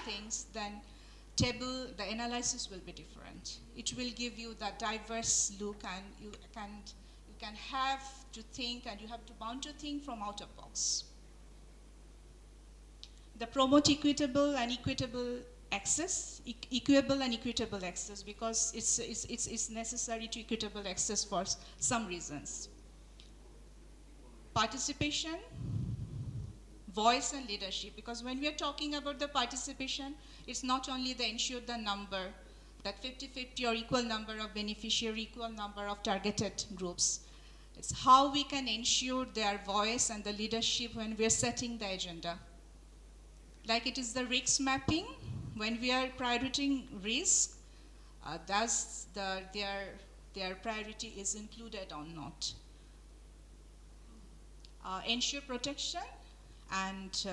things, then the analysis will be different. It will give you the diverse look, and you can have to think, and you have to bound to think from out of box. The promote equitable and equitable access, equitable and equitable access, because it's necessary to equitable access for some reasons. Participation, voice and leadership, because when we are talking about the participation, it's not only the ensure the number, that 50-50 or equal number of beneficiary, equal number of targeted groups. It's how we can ensure their voice and the leadership when we are setting the agenda. Like it is the risk mapping, when we are prioritizing risk, does their priority is included or not. Ensure protection and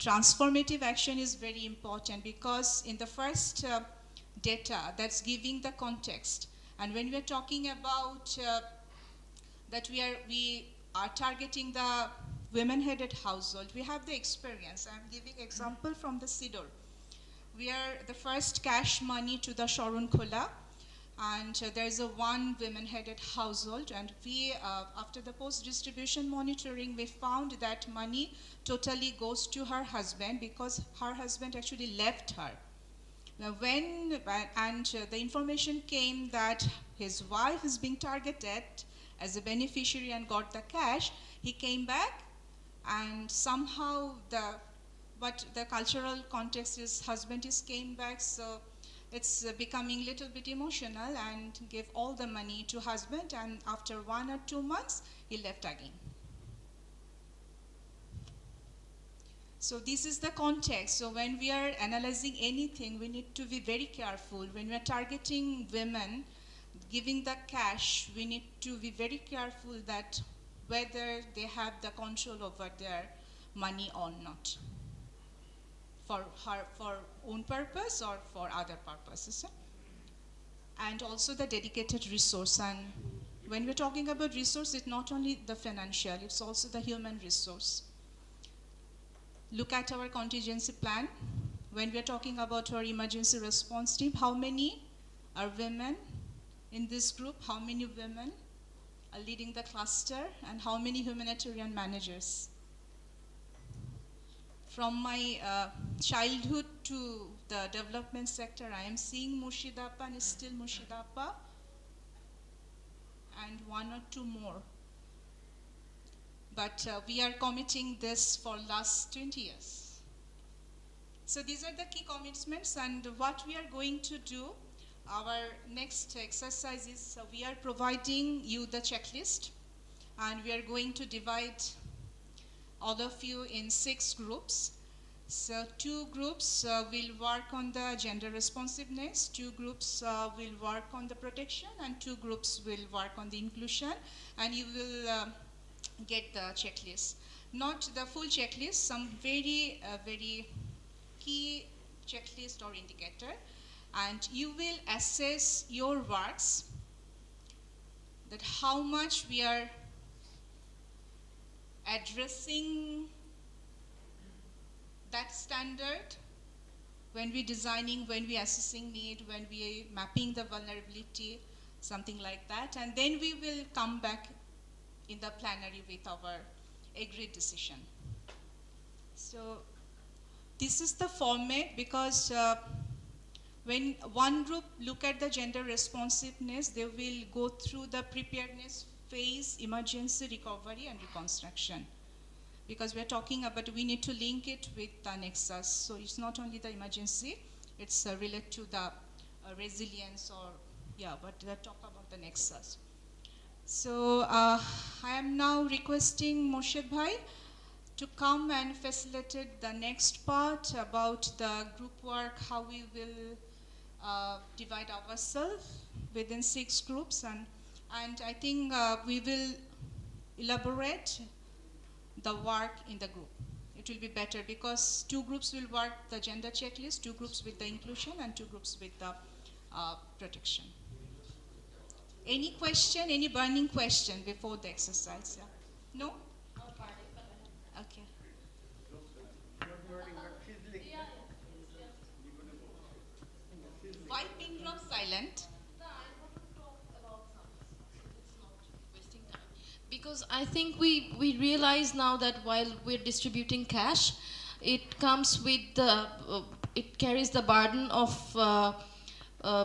transformative action is very important, because in the first data that's giving the context, and when we are talking about that we are targeting the women-headed household, we have the experience. I'm giving example from the CIDOR. We are the first cash money to the Sharun Khola, and there is a one women-headed household, and we, after the post-distribution monitoring, we found that money totally goes to her husband, because her husband actually left her. Now the information came that his wife is being targeted as a beneficiary and got the cash. He came back, and somehow but the cultural context is husband came back, so it's becoming a little bit emotional, and gave all the money to husband, and after 1 or 2 months, he left again. So this is the context. So when we are analyzing anything, we need to be very careful. When we are targeting women, giving the cash, we need to be very careful that whether they have the control over their money or not, for own purpose or for other purposes. And also the dedicated resource. And when we're talking about resource, it's not only the financial, it's also the human resource. Look at our contingency plan. When we're talking about our emergency response team, how many are women in this group? How many women are leading the cluster? And how many humanitarian managers? From my childhood to the development sector, I am seeing Murshidappa, and still Murshidappa, and 1 or 2 more. But we are committing this for last 20 years. So these are the key commitments, and what we are going to do, our next exercise is we are providing you the checklist, and we are going to divide all of you in 6 groups. So 2 groups will work on the gender responsiveness, 2 groups will work on the protection, and 2 groups will work on the inclusion, and you will get the checklist. Not the full checklist, some very key checklist or indicator, and you will assess your works, that how much we are addressing that standard when we designing, when we assessing need, when we mapping the vulnerability, something like that. And then we will come back in the plenary with our agreed decision. So this is the format, because when one group look at the gender responsiveness, they will go through the preparedness phase, emergency, recovery, and reconstruction. Because we're talking about, we need to link it with the nexus. So it's not only the emergency, it's related to the resilience, or, but let's talk about the nexus. So I am now requesting Murshid Bhai to come and facilitate the next part about the group work, how we will divide ourselves within 6 groups. And I think we will elaborate the work in the group. It will be better, because 2 groups will work the gender checklist, 2 groups with the inclusion, and 2 groups with the protection. Any question, any burning question before the exercise? No? Okay. not silent. Because I think we realize now that while we're distributing cash, it comes with it carries the burden of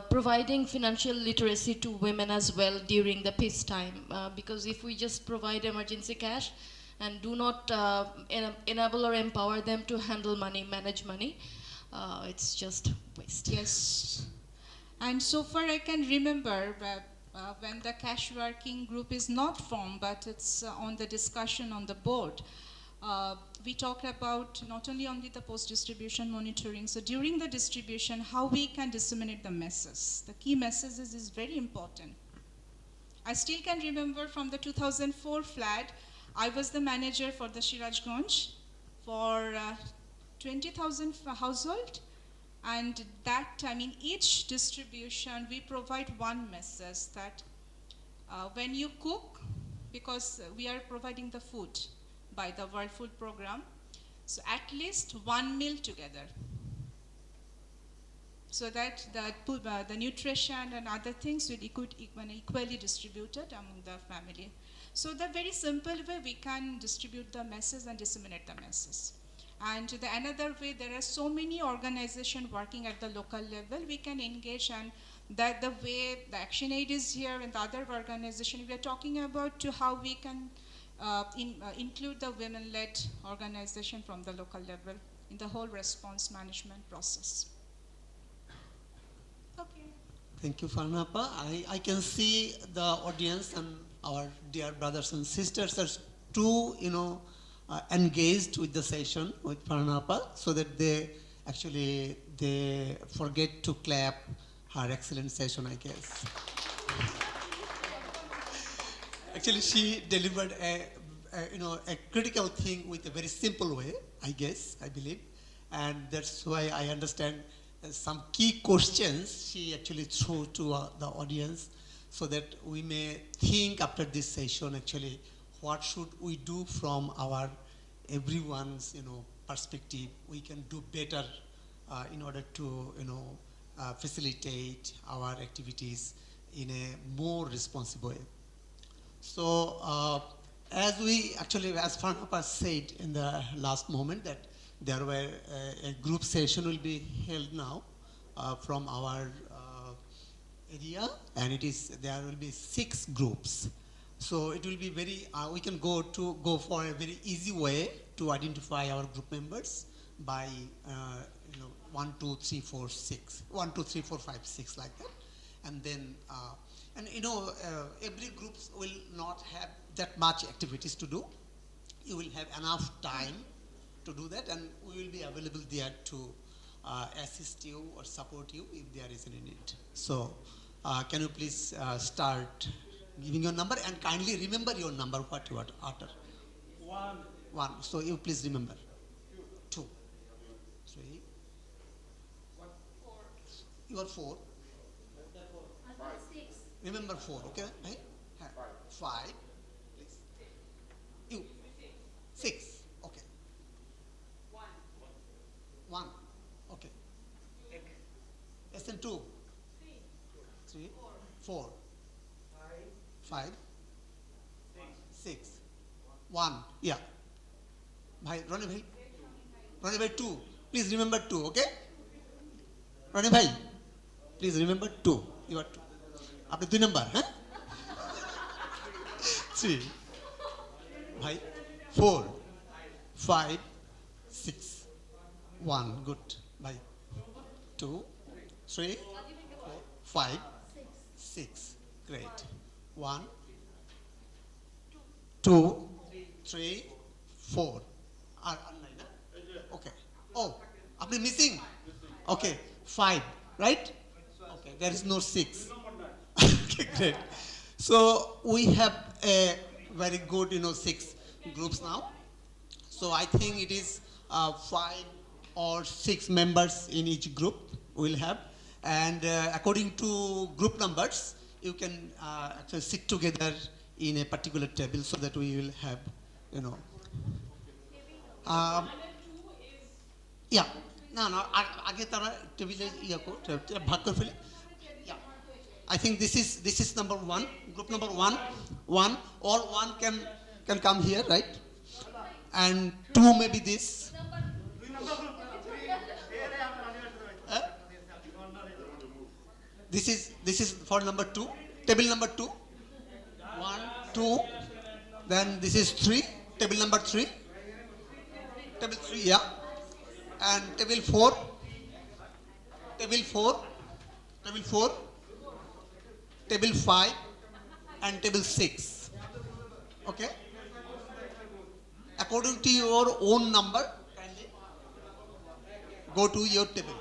providing financial literacy to women as well during the peacetime. Because if we just provide emergency cash and do not enable or empower them to handle money, manage money, it's just waste. Yes. And so far I can remember when the cash working group is not formed, but it's on the discussion on the board. We talked about not only the post-distribution monitoring, so during the distribution, how we can disseminate the messages. The key messages is very important. I still can remember from the 2004 flood, I was the manager for the Sirajganj for 20,000 household. And that, I mean, each distribution, we provide one message that when you cook, because we are providing the food by the World Food Program, so at least one meal together. So that the nutrition and other things will equally distributed among the family. So the very simple way we can distribute the message and disseminate the message. And the another way, there are so many organizations working at the local level, we can engage, and that the way the Action Aid is here and the other organization, we are talking about to how we can include the women-led organization from the local level in the whole response management process. Okay. Thank you, Farnapa. I can see the audience and our dear brothers and sisters are too, engaged with the session with Farnapa, so that they forget to clap her excellent session, I guess. Actually, she delivered a critical thing with a very simple way, I guess, I believe. And that's why I understand some key questions she actually threw to the audience, so that we may think after this session, actually, what should we do from our everyone's perspective. We can do better in order to facilitate our activities in a more responsible way. So as Farnapa said in the last moment, that there were a group session will be held now from our area, and there will be 6 groups. So it will be very, we can go for a very easy way to identify our group members by 1, 2, 3, 4, 6, 1, 2, 3, 4, 5, 6, like that. And then, every group will not have that much activities to do. You will have enough time to do that, and we will be available there to assist you or support you if there is any need. So can you please start giving your number, and kindly remember your number, what you are utter. 1. So you please remember. 2. 3. 4. You are 4. 6. Remember 4, okay? 5. Please. You. 6. Okay. 1. Okay. SN 2. 3. 4. 5. 6. 1. Yeah. Ronnie bhai 2. Please remember 2, okay? Ronnie bhai, please remember 2. You are 2. After 2 number, huh? 3. Bhai, 4. 5. 6. 1. Good. Bhai. 2. 3. 4. 5. 6. Great. 1. 2. 3. 4. Okay. Oh, after missing? Okay. 5, right? Okay, there is no 6. Okay, great. So we have a very good, 6 groups now. So I think it is 5 or 6 members in each group we'll have. And according to group numbers, you can actually sit together in a particular table, so that we will have, yeah. No, আগে তারা টেবিলে ভাগ করে ফেলি। I think this is number one, group number one. All one can come here, right? And two maybe this. Huh? This is for number two, table number two. One, two. Then this is three, table number three. Table three, yeah. And table four, table four, table four, table five, and table six. Okay. According to your own number, kindly go to your table.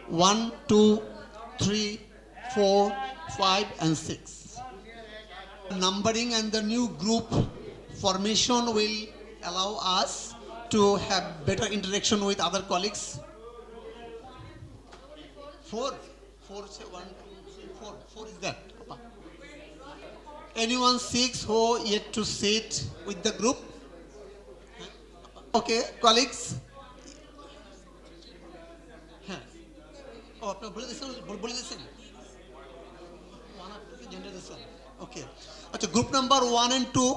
1, 2, 3, 4, 5, and 6. Numbering and the new group formation will allow us to have better interaction with other colleagues. 4, 4, say 1, 2, 3, 4. 4 is that. Anyone 6 who yet to sit with the group? Okay, colleagues. Oh, আপনারা বলে দিয়েছেন gender দিয়েছেন ওকে আচ্ছা group number 1 and 2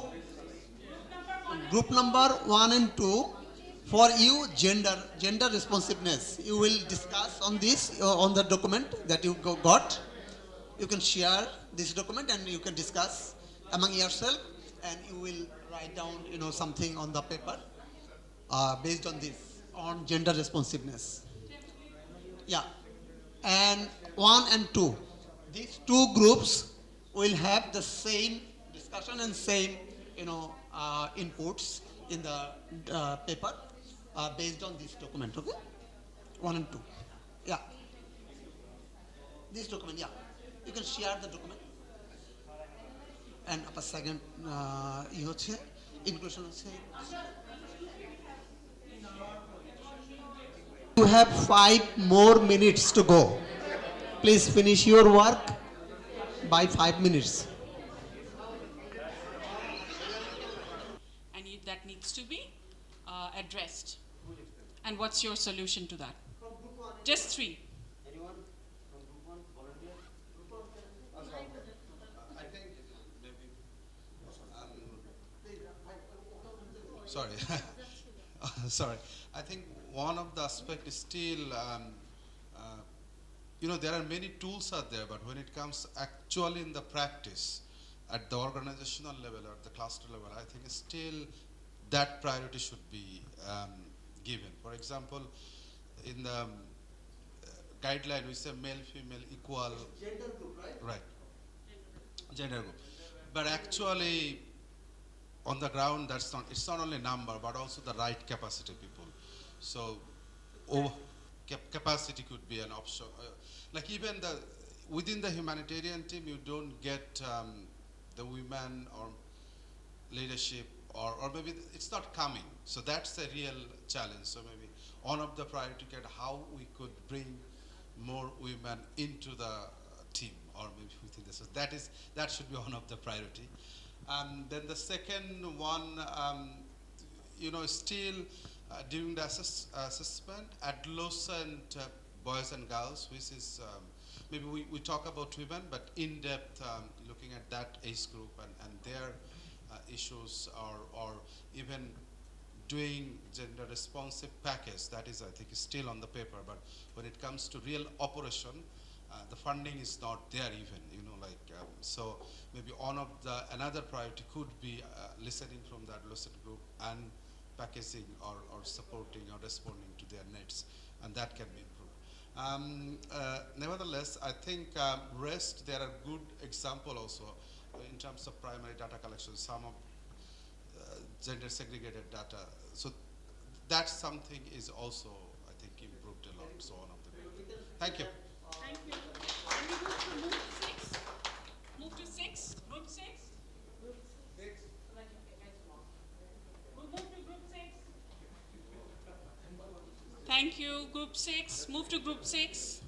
group number 1 and 2 for you gender responsiveness you will discuss on this on the document that you got you can share this document and you can discuss among yourself and you will write down something on the paper based on this on gender responsiveness yeah and 1 and 2 these two groups will have the same discussion and same inputs in the paper based on this document okay 1 and 2 yeah this document yeah you can share the document and upper second inclusion you have 5 more minutes to go please finish your work by 5 minutes and that needs to be addressed and what's your solution to that just 3 Anyone from group 1 volunteer? I think maybe. Sorry. Sorry. I think one of the aspects is still, there are many tools out there, but when it comes actually in the practice, at the organizational level or the cluster level, I think still that priority should be given. For example, in the guideline, we say male, female, equal. gender group right Right. Gender group. But actually, on the ground, it's not only number, but also the right capacity people. So, capacity could be an option. Like even within the humanitarian team, you don't get the women or leadership, or maybe it's not coming. So that's a real challenge. So maybe one of the priority get how we could bring more women into the team, or maybe within this. So that should be one of the priority. Then the second one, still during the assessment, adolescent boys and girls, which is maybe we talk about women, but in depth looking at that age group and their issues, or even doing gender responsive package. That is, I think, is still on the paper. But when it comes to real operation, the funding is not there even. So maybe another priority could be listening from the adolescent group and packaging or supporting or responding to their needs, and that can be improved. Nevertheless, I think rest, there are good example also in terms of primary data collection, some of gender segregated data. So that something is also, I think, improved a lot. So on of the thank you. thank you can we move to 6 group 6 we'll move to group 6 thank you group 6 move to group 6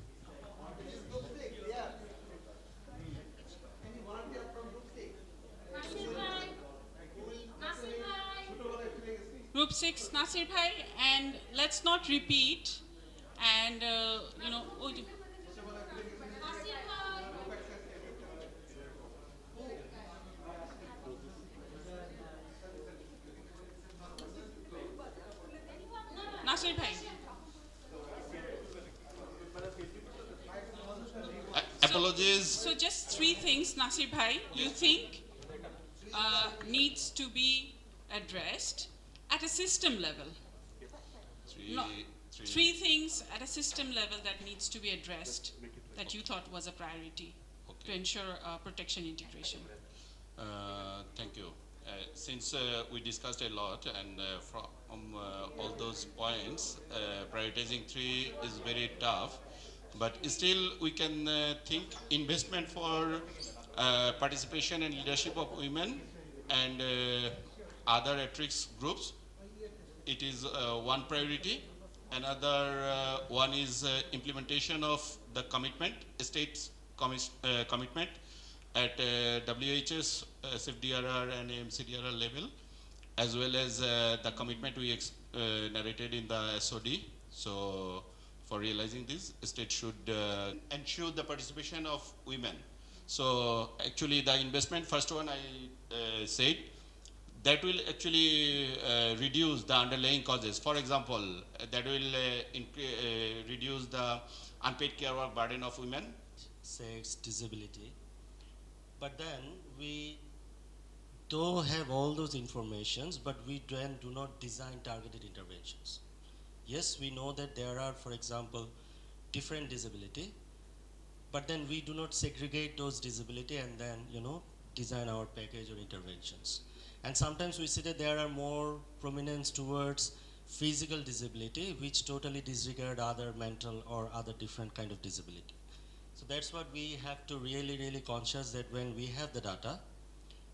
Group 6, Nasir Bhai, and let's not repeat And, you know, Nasir Bhai. Apologies. So just three things, Nasir Bhai, you think needs to be addressed at a system level. No, three things at a system level that needs to be addressed that you thought was a priority to ensure protection integration. Thank you. Since we discussed a lot, and from all those points, prioritizing three is very tough, but still we can think investment for participation and leadership of women and other at-risk groups. It is one priority. Another one is implementation of the commitment, state's commitment at WHS, SFDRR and MCDRR level, as well as the commitment we narrated in the SOD. So for realizing this, state should ensure the participation of women. So actually the investment, first one I said, that will actually reduce the underlying causes. For example, that will reduce the unpaid care work burden of women. Sex, disability. But then we do have all those informations, but we then do not design targeted interventions. Yes, we know that there are, for example, different disability, but then we do not segregate those disability and then, design our package or interventions. And sometimes we see that there are more prominence towards physical disability, which totally disregard other mental or other different kind of disability. So that's what we have to really conscious that when we have the data,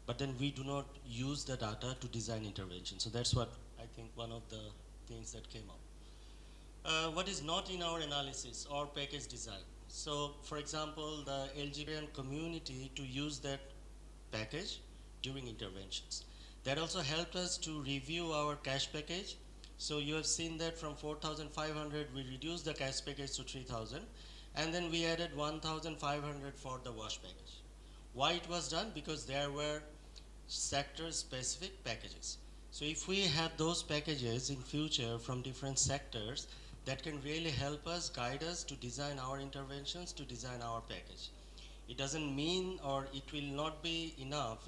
but then we do not use the data to design intervention. So that's what I think one of the things that came up. What is not in our analysis or package design. So for example, the LGBT community to use that package during interventions. That also helped us to review our cash package. So you have seen that from 4,500, we reduced the cash package to 3,000. And then we added 1,500 for the wash package. Why it was done? Because there were sector-specific packages. So if we have those packages in future from different sectors, that can really help us, guide us to design our interventions, to design our package. It doesn't mean, or it will not be enough,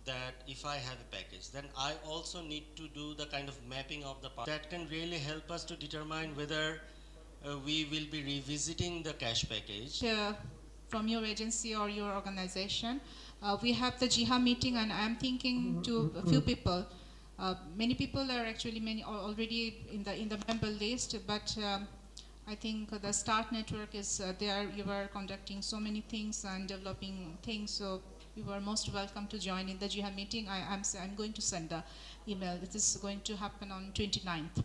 that if I have a package, then I also need to do the kind of mapping of the part. That can really help us to determine whether we will be revisiting the cash package. From your agency or your organization, we have the JIHA meeting, and I'm thinking to a few people. Many people are actually already in the member list, but I think the START network is there. You are conducting so many things and developing things, so you are most welcome to join in the JIHA meeting. I'm going to send the email. This is going to happen on 29th.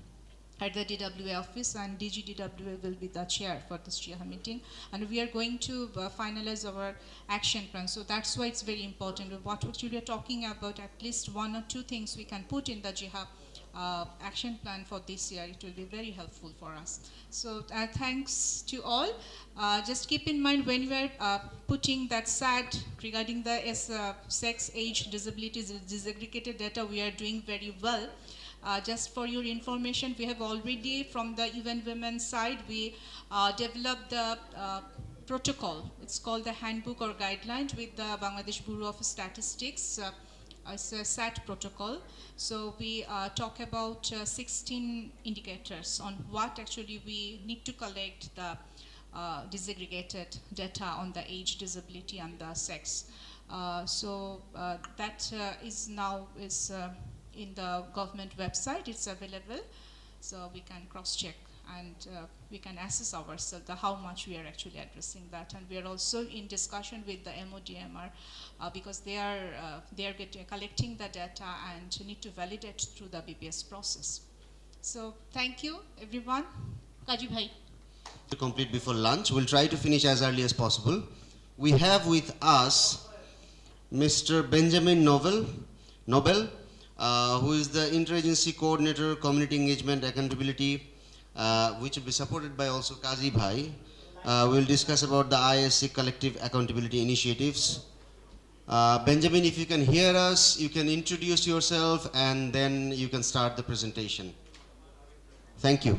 At the DWA office, and DGDWA will be the chair for this JIHA meeting, and we are going to finalize our action plan. So that's why it's very important. What you are talking about, at least one or two things we can put in the JIHA action plan for this year. It will be very helpful for us. So thanks to all. Just keep in mind when we are putting that SAD regarding the sex, age, disabilities, disaggregated data, we are doing very well. Just for your information, we have already, from the UN Women side, we developed the protocol. It's called the Handbook or Guideline with the Bangladesh Bureau of Statistics. It's a SAT protocol. So we talk about 16 indicators on what actually we need to collect the disaggregated data on the age, disability, and the sex. That is now in the government website. It's available, so we can cross-check and we can assess ourselves how much we are actually addressing that. And we are also in discussion with the MODMR because they are collecting the data and need to validate through the BPS process. So thank you, everyone. Kaji Bhai. To complete before lunch, we'll try to finish as early as possible. We have with us Mr. Benjamin Nobel, who is the Interagency Coordinator, Community Engagement, Accountability, which will be supported by also Kazi Bhai. We'll discuss about the ISC collective accountability initiatives. Benjamin, if you can hear us, you can introduce yourself and then you can start the presentation. Thank you.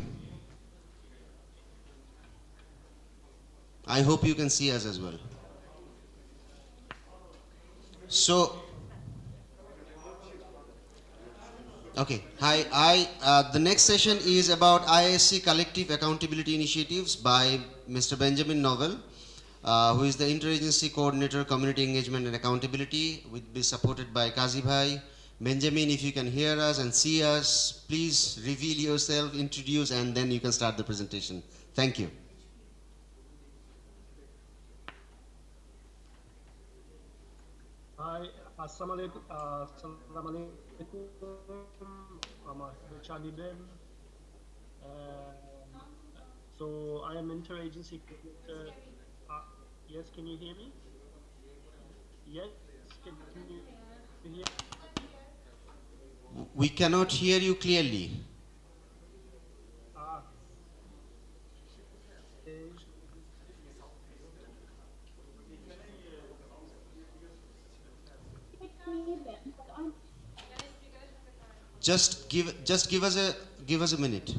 I hope you can see us as well. So, okay. Hi. The next session is about ISC collective accountability initiatives by Mr. Benjamin Novell, who is the Interagency Coordinator, Community Engagement and Accountability, will be supported by Kazi Bhai. Benjamin, if you can hear us and see us, please reveal yourself, introduce, and then you can start the presentation. Thank you. Hi, Assalamualaikum. So I am interagency coordinator. Yes, can you hear me? Yes, can you hear? We cannot hear you clearly. Just give us a minute.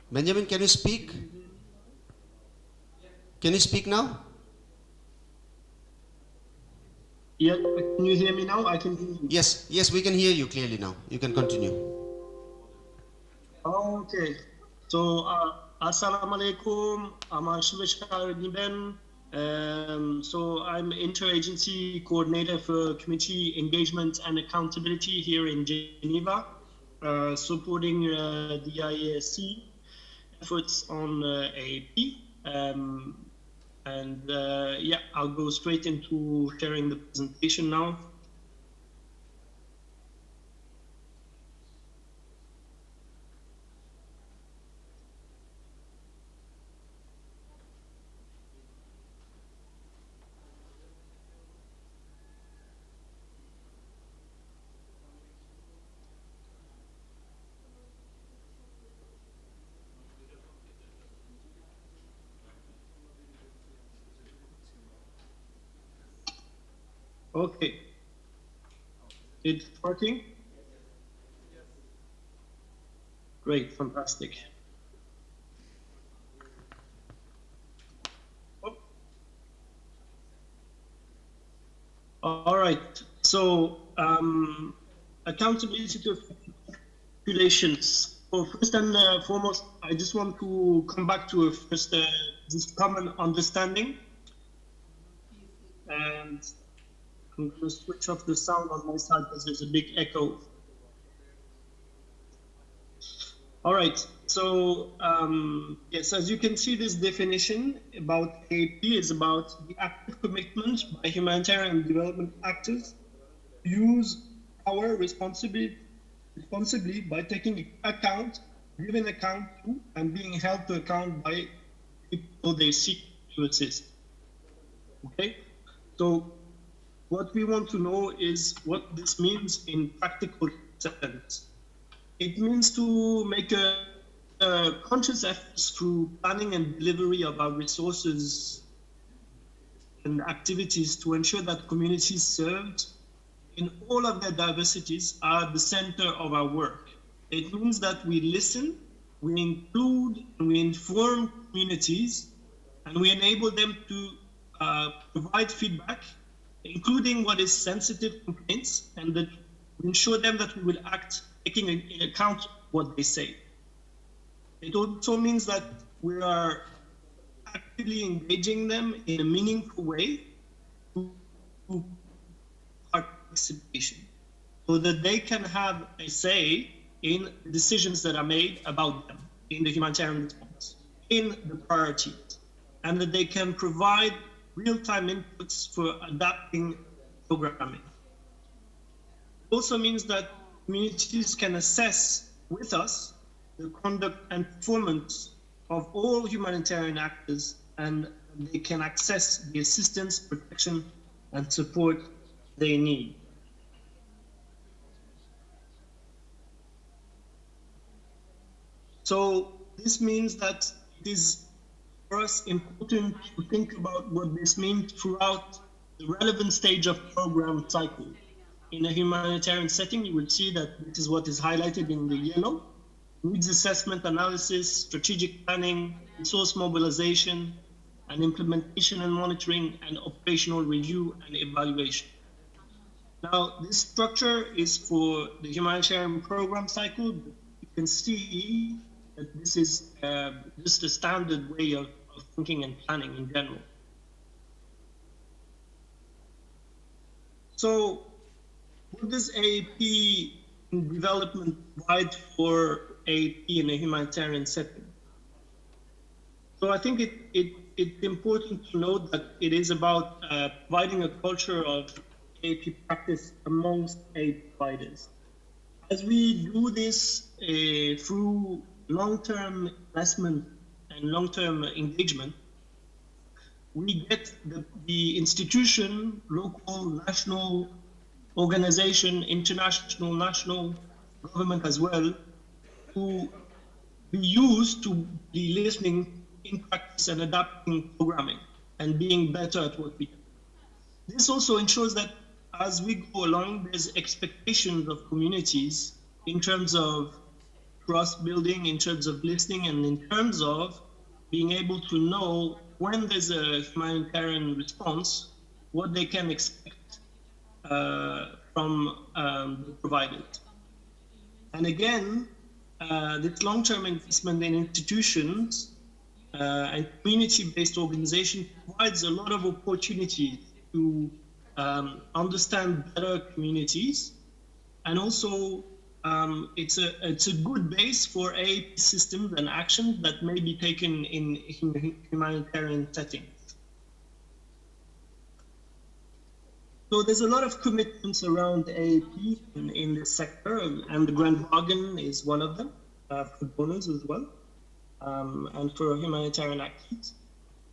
Benjamin, can you speak? Can you speak now? Yeah, can you hear me now? I can hear you. Yes, we can hear you clearly now. You can continue. Okay. So, Assalamualaikum. So I'm interagency coordinator for community engagement and accountability here in Geneva, supporting the IASC efforts on AAP. Yeah, I'll go straight into sharing the presentation now. Okay. It's working? Great, fantastic. Oh. All right. So accountability to populations. So first and foremost, I just want to come back to first this common understanding. And I'm going to switch off the sound on my side because there's a big echo. All right, so yes, as you can see, this definition about AAP is about the active commitment by humanitarian development actors to use power responsibly by taking account, giving account to, and being held to account by people they seek to assist. Okay, so what we want to know is what this means in practical sense. It means to make a conscious effort through planning and delivery of our resources and activities to ensure that communities served in all of their diversities are at the center of our work. It means that we listen, we include, and we inform communities, and we enable them to provide feedback, including what is sensitive complaints, and that we ensure them that we will act taking in account what they say. It also means that we are actively engaging them in a meaningful way to participation, so that they can have a say in decisions that are made about them, in the humanitarian response, in the priorities, and that they can provide real-time inputs for adapting programming. It also means that communities can assess with us the conduct and performance of all humanitarian actors, and they can access the assistance, protection, and support they need. So this means that it is for us important to think about what this means throughout the relevant stage of program cycle. In a humanitarian setting, you will see that this is what is highlighted in the yellow: needs assessment, analysis, strategic planning, resource mobilization, and implementation and monitoring, and operational review and evaluation. Now, this structure is for the humanitarian program cycle. You can see that this is just a standard way of thinking and planning in general. So, what does AAP in development provide for AAP in a humanitarian setting? So I think it's important to note that it is about providing a culture of AAP practice amongst AAP providers. As we do this through long-term investment and long-term engagement, we get the institution, local, national, organization, international, national, government as well, to be used to be listening in practice and adapting programming and being better at what we do. This also ensures that as we go along, there's expectations of communities in terms of trust building, in terms of listening, and in terms of being able to know when there's a humanitarian response, what they can expect from the providers. And again, this long-term investment in institutions and community-based organization provides a lot of opportunities to understand better communities, and also it's a good base for AAP systems and actions that may be taken in humanitarian settings. So there's a lot of commitments around AAP in this sector, and the Grand Bargain is one of them for donors as well, and for humanitarian actors.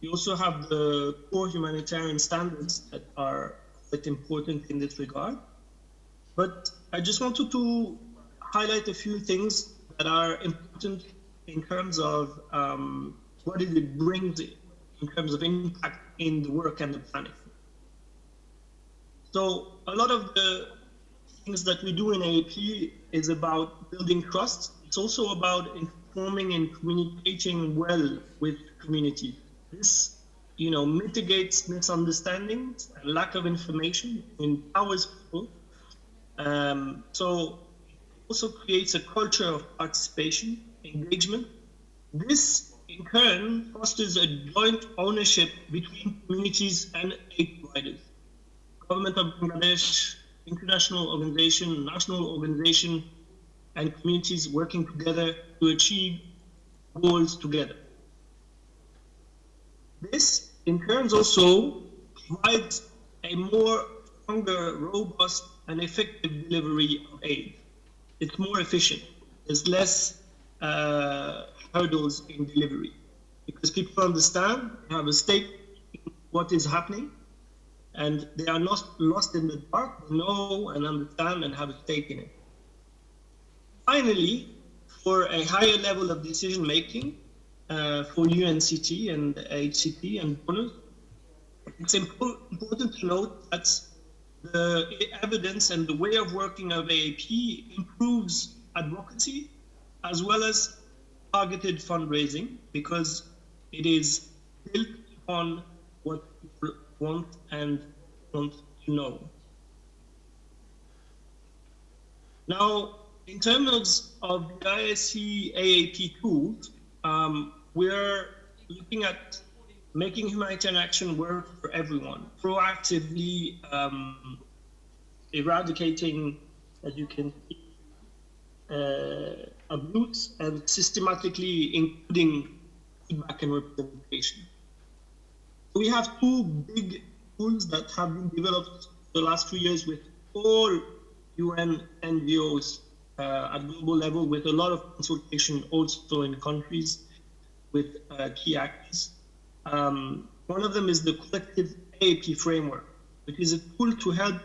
You also have the core humanitarian standards that are quite important in this regard. But I just wanted to highlight a few things that are important in terms of what it brings in terms of impact in the work and the planning. So a lot of the things that we do in AAP is about building trust. It's also about informing and communicating well with community. This, mitigates misunderstandings and lack of information, empowers people. So it also creates a culture of participation, engagement. This, in turn, fosters a joint ownership between communities and aid providers. Government of Bangladesh, international organization, national organization, and communities working together to achieve goals together. This, in turn, also provides a more stronger, robust, and effective delivery of aid. It's more efficient. There's less hurdles in delivery because people understand, have a stake in what is happening, and they are not lost in the dark. They know and understand and have a stake in it. Finally, for a higher level of decision making for UNCT and HCT and donors, it's important to note that the evidence and the way of working of AAP improves advocacy as well as targeted fundraising, because it is built on what people want and want to know. Now, in terms of the ISC AAP tools, we're looking at making humanitarian action work for everyone, proactively eradicating, as you can see, abuse, and systematically including feedback and representation. We have two big tools that have been developed the last 2 years with all UN NGOs at global level, with a lot of consultation also in countries with key actors. One of them is the collective AAP framework, which is a tool to help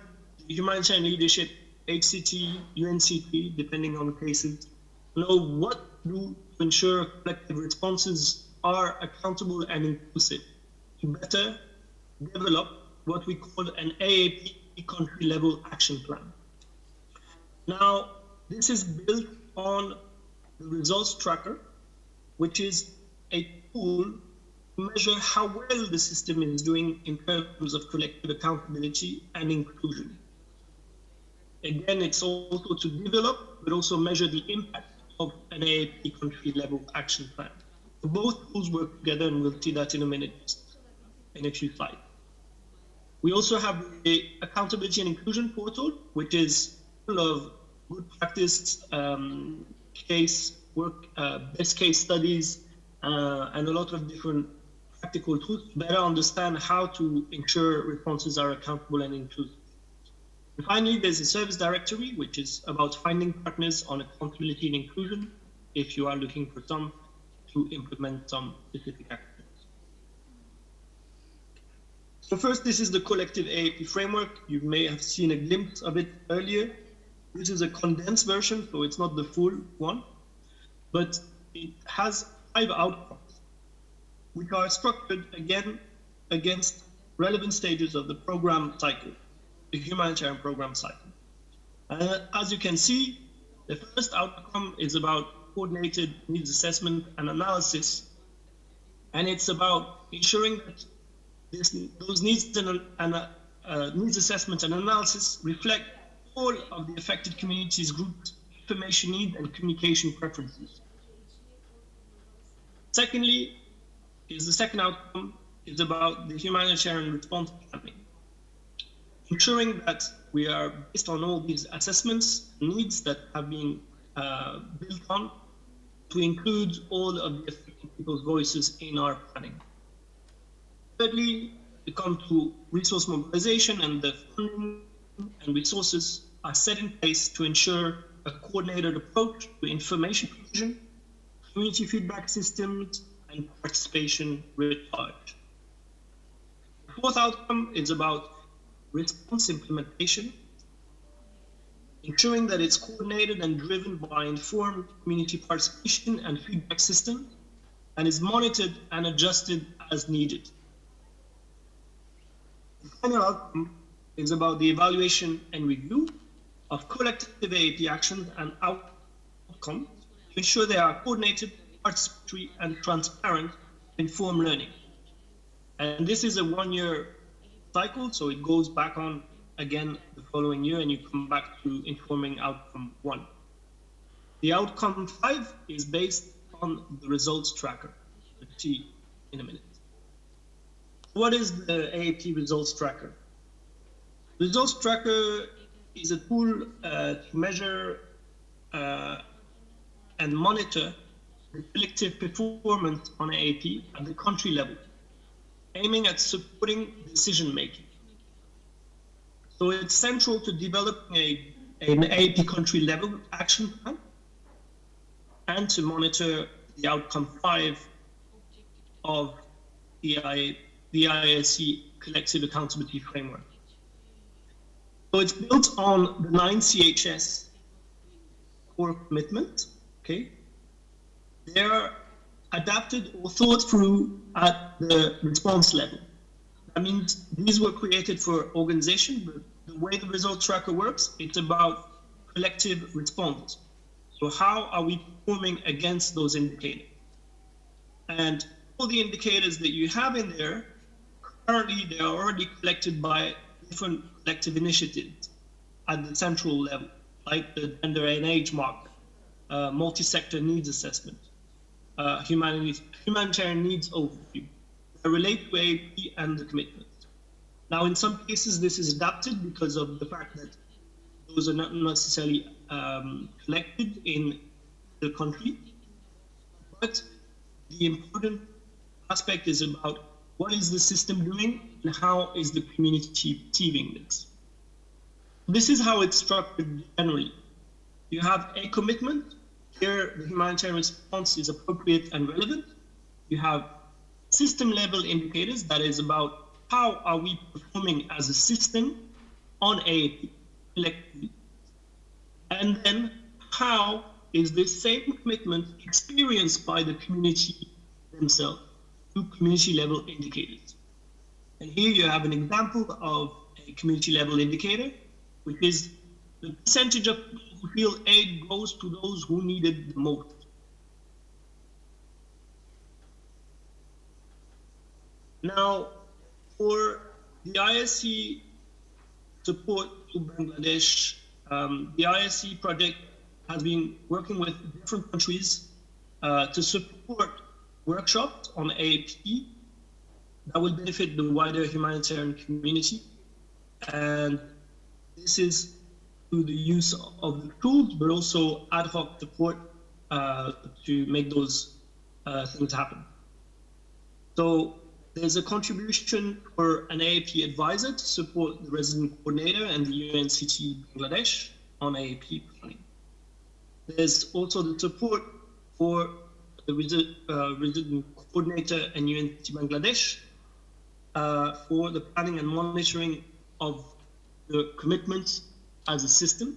the humanitarian leadership, HCT, UNCT, depending on cases, know what to do to ensure collective responses are accountable and inclusive to better develop what we call an AAP country level action plan. Now, this is built on the results tracker, which is a tool to measure how well the system is doing in terms of collective accountability and inclusion. Again, it's also to develop, but also measure the impact of an AAP country level action plan. So both tools work together, and we'll see that in a minute, in a few slides. We also have the accountability and inclusion portal, which is full of good practice, case work, best case studies, and a lot of different practical tools to better understand how to ensure responses are accountable and inclusive. And finally, there's a service directory, which is about finding partners on accountability and inclusion if you are looking for some to implement some specific actions. So first, this is the collective AAP framework. You may have seen a glimpse of it earlier. This is a condensed version, so it's not the full one, but it has 5 outcomes, which are structured again against relevant stages of the program cycle, the humanitarian program cycle. And as you can see, the first outcome is about coordinated needs assessment and analysis, and it's about ensuring that those needs needs assessment and analysis reflect all of the affected communities' groups' information needs and communication preferences. Secondly, the second outcome is about the humanitarian response planning, ensuring that we are based on all these assessments, needs that have been built on to include all of the affected people's voices in our planning. Thirdly, we come to resource mobilization, and the funding and resources are set in place to ensure a coordinated approach to information provision, community feedback systems, and participation writ large. The fourth outcome is about response implementation, ensuring that it's coordinated and driven by informed community participation and feedback systems, and is monitored and adjusted as needed. The final outcome is about the evaluation and review of collective AAP actions and outcomes to ensure they are coordinated, participatory, and transparent, informed learning. And this is a 1-year cycle, so it goes back on again the following year, and you come back to informing outcome 1. The outcome 5 is based on the results tracker. We'll see in a minute. What is the AAP results tracker? The results tracker is a tool to measure and monitor the collective performance on AAP at the country level, aiming at supporting decision making. So it's central to developing an AAP country level action plan and to monitor the outcome 5 of the ISC collective accountability framework. So it's built on the 9 CHS core commitment, okay? They're adapted or thought through at the response level. That means these were created for organization, but the way the result tracker works, it's about collective response. So how are we performing against those indicators? And all the indicators that you have in there, currently they are already collected by different collective initiatives at the central level, like the gender and age marker, multi-sector needs assessment, humanitarian needs overview. They relate to AAP and the commitment. Now, in some cases, this is adapted because of the fact that those are not necessarily collected in the country, but the important aspect is about what is the system doing and how is the community perceiving this. This is how it's structured generally. You have a commitment. Here, the humanitarian response is appropriate and relevant. You have system level indicators, that is about how are we performing as a system on AAP collectively. And then how is the same commitment experienced by the community themselves through community level indicators. And here you have an example of a community level indicator, which is the percentage of people who feel aid goes to those who need it the most. Now, for the ISC support to Bangladesh, the ISC project has been working with different countries to support workshops on AAP that will benefit the wider humanitarian community. And this is through the use of the tools, but also ad hoc support to make those things happen. So there's a contribution for an AAP advisor to support the resident coordinator and the UNCT Bangladesh on AAP planning. There's also the support for the resident coordinator and UNCT Bangladesh for the planning and monitoring of the commitments as a system.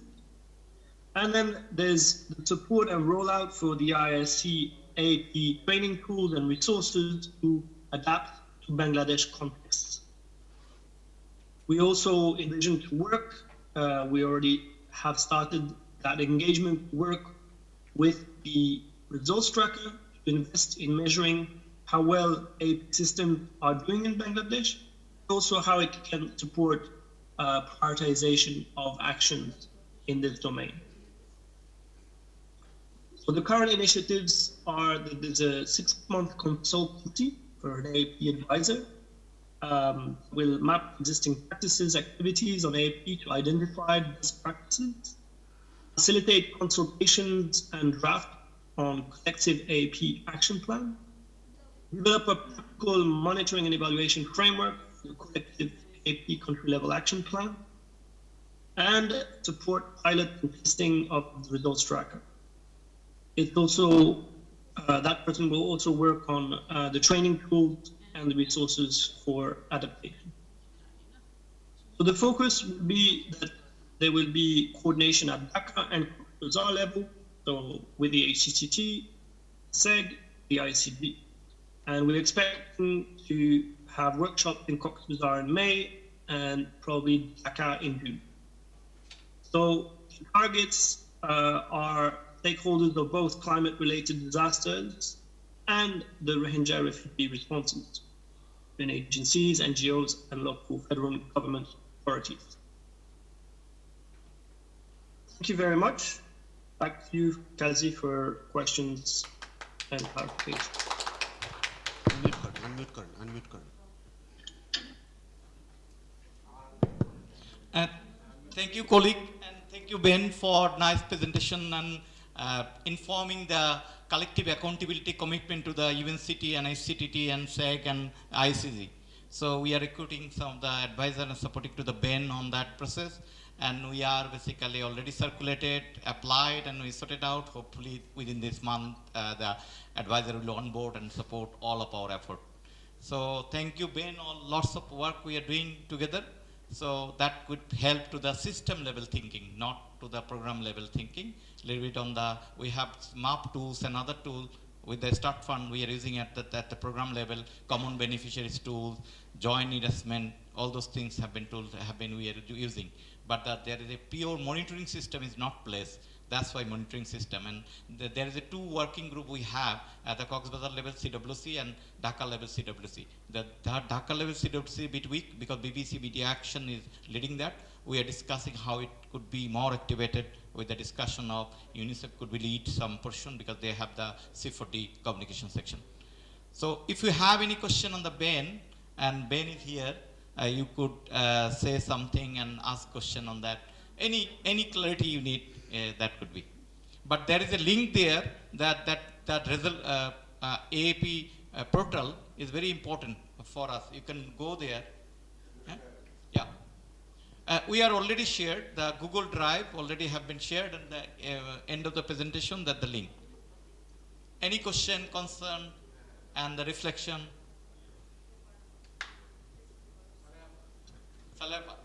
And then there's the support and rollout for the ISC AAP training tools and resources to adapt to Bangladesh contexts. We also envision to work, we already have started that engagement work with the results tracker to invest in measuring how well AAP systems are doing in Bangladesh, also how it can support prioritization of actions in this domain. So the current initiatives are that there's a 6-month consultancy for an AAP advisor. We'll map existing practices, activities on AAP to identify best practices, facilitate consultations and draft on collective AAP action plan, develop a practical monitoring and evaluation framework for the collective AAP country level action plan, and support pilot and testing of the results tracker. It also, that person will also work on the training tools and the resources for adaptation. So the focus will be that there will be coordination at Dhaka and Bazar level, so with the HCCT, SEG, the ICD. And we're expecting to have workshops in Cox's Bazar in May and probably Dhaka in June. So the targets are stakeholders of both climate-related disasters and the Rohingya refugee responses in agencies, NGOs, and local federal government authorities. Thank you very much. Back to you, Kazi, for questions and clarification. Unmute kar. Thank you, colleague, and thank you, Ben, for nice presentation and informing the collective accountability commitment to the UNCT and ICTT and SEG and ICG. So we are recruiting some of the advisors and supporting to the Ben on that process. And we are basically already circulated, applied, and we sorted out. Hopefully within this month, the advisor will onboard and support all of our effort. So thank you, Ben, on lots of work we are doing together. So that could help to the system level thinking, not to the program level thinking. A little bit on the, we have MAP tools and other tool with the start fund we are using at the program level, common beneficiaries tools, joint investment, all those things have been tools we are using. But there is a pure monitoring system is not placed. That's why monitoring system. And there is a 2 working group we have at the Cox's Bazar level CWC and Dhaka level CWC. The Dhaka level CWC is a bit weak because BBC Media Action is leading that. We are discussing how it could be more activated with the discussion of UNICEF could be lead some portion because they have the C4D communication section. So if you have any question on the Ben, and Ben is here, you could say something and ask question on that. Any clarity you need, that could be. But there is a link there that result AAP portal is very important for us. You can go there. Yeah. We are already shared. The Google Drive already have been shared at the end of the presentation. That the link. Any question, concern, and the reflection. Salapa.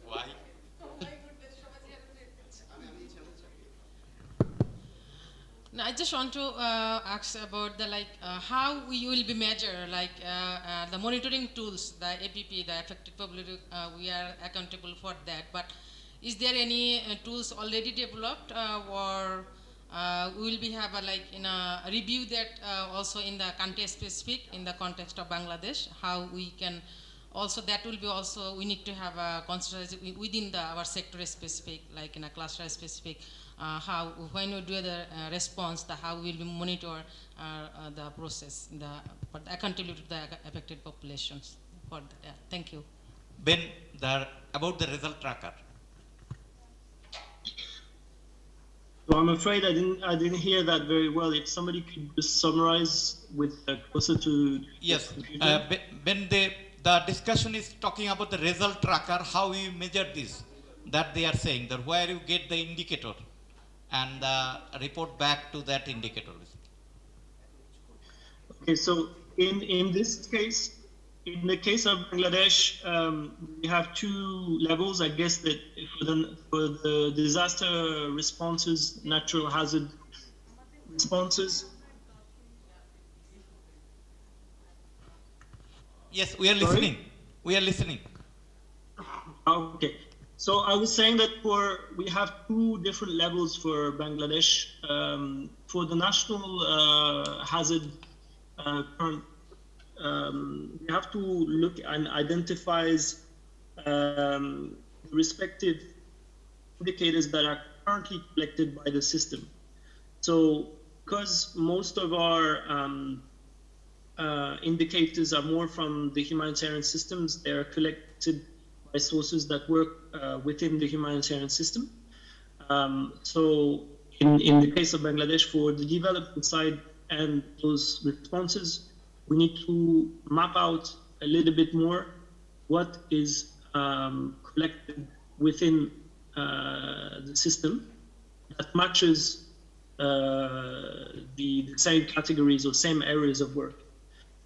Why? No, I just want to ask about the how we will be measured, the monitoring tools, the APP, the affected public, we are accountable for that. But is there any tools already developed, or we will be have a review that also in the country specific, in the context of Bangladesh, how we can also, that will be also, we need to have a consideration within our sector specific, like in a cluster specific, how, when we do the response, how we will be monitor the process, for the accountability to the affected populations. For the, thank you. Ben, about the result tracker. So I'm afraid I didn't hear that very well. If somebody could just summarize with closer to Yes, when the discussion is talking about the result tracker, how you measure this, that they are saying that where you get the indicator and report back to that indicator. Okay, so in this case, in the case of Bangladesh, we have two levels. I guess that for the disaster responses, natural hazard responses. Yes, we are listening. We are listening. Okay. So I was saying that we have two different levels for Bangladesh. For the national hazard current, we have to look and identify the respective indicators that are currently collected by the system. So because most of our indicators are more from the humanitarian systems, they are collected by sources that work within the humanitarian system. So in the case of Bangladesh, for the development side and those responses, we need to map out a little bit more what is collected within the system that matches the same categories or same areas of work.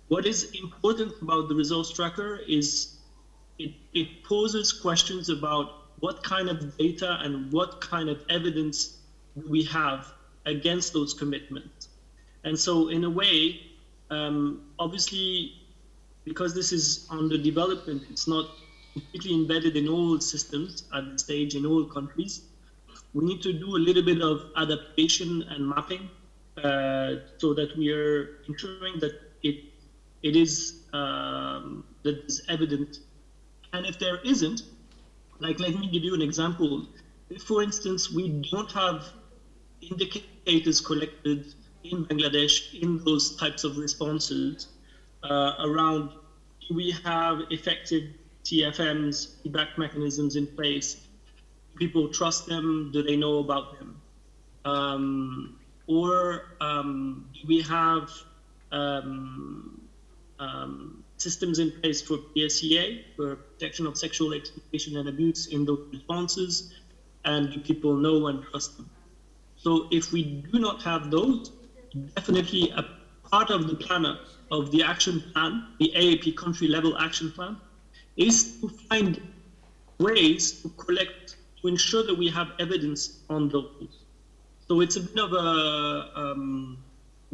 What is important about the results tracker is it poses questions about what kind of data and what kind of evidence we have against those commitments. And so in a way, obviously, because this is under development, it's not completely embedded in all systems at this stage in all countries. We need to do a little bit of adaptation and mapping so that we are ensuring that it is that is evident. And if there isn't, let me give you an example. If, for instance, we don't have indicators collected in Bangladesh in those types of responses around, do we have effective TFMs, feedback mechanisms in place? Do people trust them? Do they know about them? Or do we have systems in place for PSEA, for protection of sexual exploitation and abuse in those responses, and do people know and trust them? So if we do not have those, definitely a part of the planner of the action plan, the AAP country level action plan, is to find ways to collect, to ensure that we have evidence on those. So it's a bit of a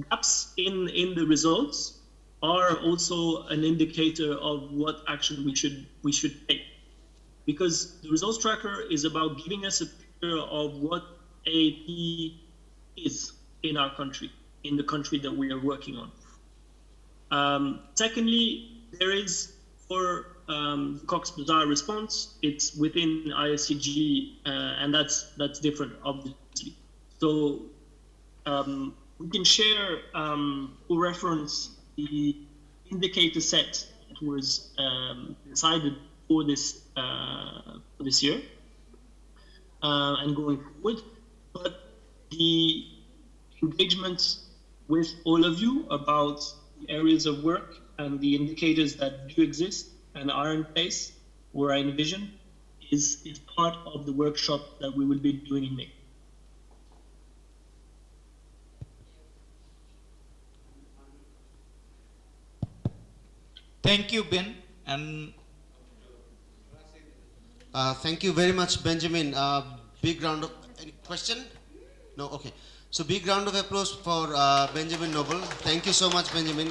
gaps in the results are also an indicator of what action we should take. Because the results tracker is about giving us a picture of what AAP is in our country, in the country that we are working on. Secondly, there is for Cox's Bazar response, it's within ISCG, and that's different, obviously. So we can share or reference the indicator set that was decided for this year and going forward. But the engagements with all of you about the areas of work and the indicators that do exist and are in place or I envision is part of the workshop that we will be doing in May. Thank you, Ben. And thank you very much, Benjamin. Big round of any question? No, okay. So big round of applause for Benjamin Noble. Thank you so much, Benjamin,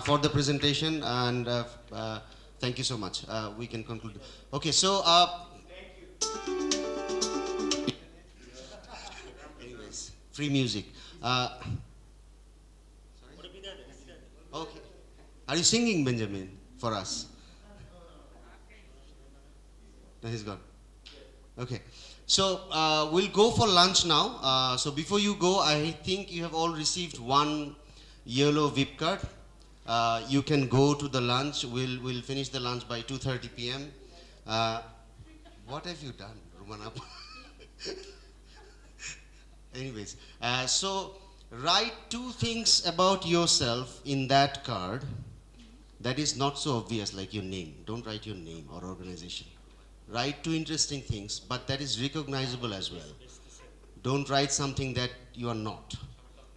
for the presentation, and thank you so much. We can conclude. Okay, so anyways, free music. Okay, are you singing, Benjamin, for us? No, he's gone. Okay. So we'll go for lunch now. So before you go, I think you have all received one yellow VIP card. You can go to the lunch. We'll finish the lunch by 2:30 p.m. What have you done, Rumanap? Anyways, so write 2 things about yourself in that card that is not so obvious, like your name. Don't write your name or organization. Write 2 interesting things, but that is recognizable as well. Don't write something that you are not.